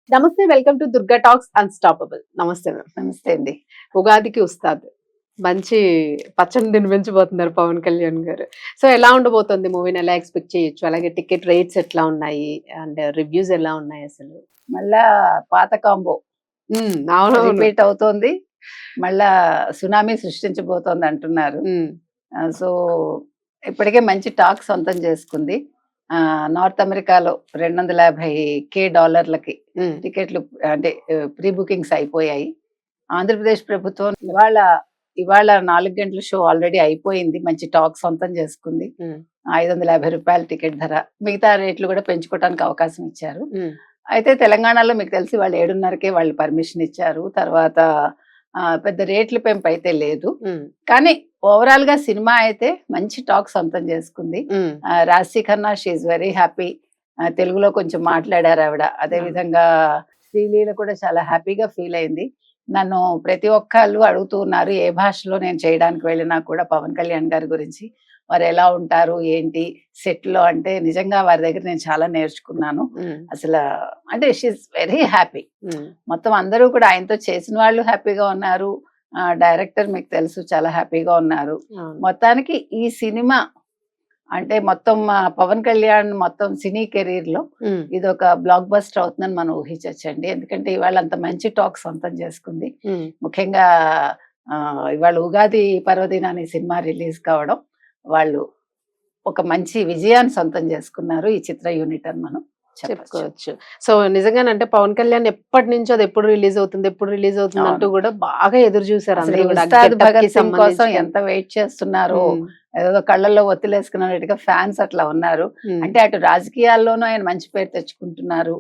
నమస్తే, welcome to Durga talks unstoppable. నమస్తే ma'am. నమస్తే అండి. ఉగాదికి ఉస్తాద్ మంచి పచ్చని తినిపించబోతున్నారు పవన్ కళ్యాణ్ గారు. సో ఎలా ఉండబోతుంది మూవీని, ఎలా ఎక్స్పెక్ట్ చేయొచ్చు? అలాగే టికెట్ రేట్స్ ఎట్లా ఉన్నాయి అండ్ రివ్యూస్ ఎలా ఉన్నాయి అసలు? మళ్ళా పాత కాంబో అవునవును. రిపీట్ అవుతోంది. మళ్ళా సునామీ సృష్టించబోతోంది అంటున్నారు. సో ఇప్పటికే మంచి టాక్ సొంతం చేసుకుంది. నార్త్ అమెరికాలో $250,000 టికెట్లు అంటే ప్రీ బుకింగ్స్ అయిపోయాయి. ఆంధ్రప్రదేశ్ ప్రభుత్వం ఇవాళ 4 గంటల షో ఆల్రెడీ అయిపోయింది. మంచి టాక్ సొంతం చేసుకుంది. ₹550 టికెట్ ధర. మిగతా రేట్లు కూడా పెంచుకోవడానికి అవకాశం ఇచ్చారు. అయితే తెలంగాణలో మీకు తెలిసి వాళ్ళు 7:30కే వాళ్ళు పర్మిషన్ ఇచ్చారు. తర్వాత పెద్ద రేట్ల పెంపు అయితే లేదు. కానీ ఓవరాల్ గా సినిమా అయితే మంచి టాక్ సొంతం చేసుకుంది. రాశి ఖన్నా షీఈ్ వెరీ హ్యాపీ. తెలుగులో కొంచెం మాట్లాడారు ఆవిడ. అదే విధంగా శ్రీలీల కూడా చాలా హ్యాపీగా ఫీల్ అయింది. నన్ను ప్రతి ఒక్కళ్ళు అడుగుతూ ఉన్నారు, ఏ భాషలో నేను చేయడానికి వెళ్ళినా కూడా పవన్ కళ్యాణ్ గారి గురించి, వారు ఎలా ఉంటారు ఏంటి సెట్ లో అంటే, నిజంగా వారి దగ్గర నేను చాలా నేర్చుకున్నాను. అసలు అంటే షీఈ్ వెరీ హ్యాపీ. మొత్తం అందరూ కూడా ఆయనతో చేసిన వాళ్ళు హ్యాపీగా ఉన్నారు. డైరెక్టర్ మీకు తెలుసు చాలా హ్యాపీగా ఉన్నారు. మొత్తానికి ఈ సినిమా అంటే మొత్తం పవన్ కళ్యాణ్ మొత్తం సినీ కెరీర్ లో ఇది ఒక బ్లాక్ బస్టర్ అవుతుందని మనం ఊహించచ్చండి. ఎందుకంటే ఇవాళ అంత మంచి టాక్ సొంతం చేసుకుంది. ముఖ్యంగా ఇవాళ ఉగాది పర్వదినాన్ని సినిమా రిలీజ్ కావడం, వాళ్ళు ఒక మంచి విజయాన్ని సొంతం చేసుకున్నారు ఈ చిత్ర యూనిట్ అని మనం చెప్పుకోవచ్చు. సో నిజంగానంటే పవన్ కళ్యాణ్ ఎప్పటి నుంచో అది ఎప్పుడు రిలీజ్ అవుతుంది అంటూ కూడా బాగా ఎదురు చూసారు. భగత్ సింగ్ కోసం ఎంత వెయిట్ చేస్తున్నారో, ఏదో కళ్ళల్లో ఒత్తిలేసుకున్నట్టుగా ఫ్యాన్స్ అట్లా ఉన్నారు. అంటే అటు రాజకీయాల్లోనూ ఆయన మంచి పేరు తెచ్చుకున్నారు.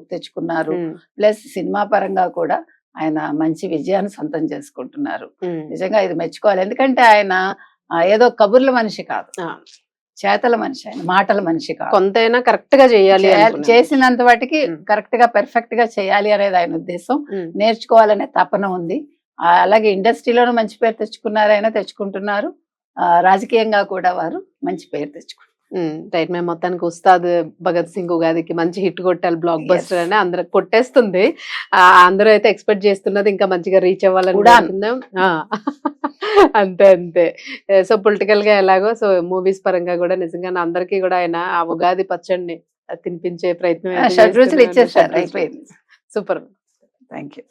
ప్లస్ సినిమా పరంగా కూడా ఆయన మంచి విజయాన్ని సొంతం చేసుకుంటున్నారు. నిజంగా ఇది మెచ్చుకోవాలి. ఎందుకంటే ఆయన ఏదో కబుర్ల మనిషి కాదు, చేతల మనిషి, ఆయన మాటల మనిషి కాదు. కొంతైనా కరెక్ట్ గా చేయాలి, చేసినంత వాటికి కరెక్ట్ గా పెర్ఫెక్ట్ గా చేయాలి అనేది ఆయన ఉద్దేశం. నేర్చుకోవాలనే తపన ఉంది. అలాగే ఇండస్ట్రీలోనూ మంచి పేరు తెచ్చుకుంటున్నారు. రాజకీయంగా కూడా వారు మంచి పేరు తెచ్చుకుంటారు. రైట్. మేము మొత్తానికి ఉస్తాద్ భగత్ సింగ్ ఉగాదికి మంచి హిట్ కొట్టాలి, బ్లాక్ బస్టర్ అని అందరూ కొట్టేస్తుంది. అందరూ అయితే ఎక్స్పెక్ట్ చేస్తున్నది ఇంకా మంచిగా రీచ్ అవ్వాలని అనుకుందాం. అంతే. సో పొలిటికల్ గా ఎలాగో, సో మూవీస్ పరంగా కూడా నిజంగా అందరికీ కూడా ఆయన ఆ ఉగాది పచ్చడిని తినిపించే ప్రయత్నం షడ్రుచులు ఇచ్చేసారు. అయిపోయింది. సూపర్. Thank you.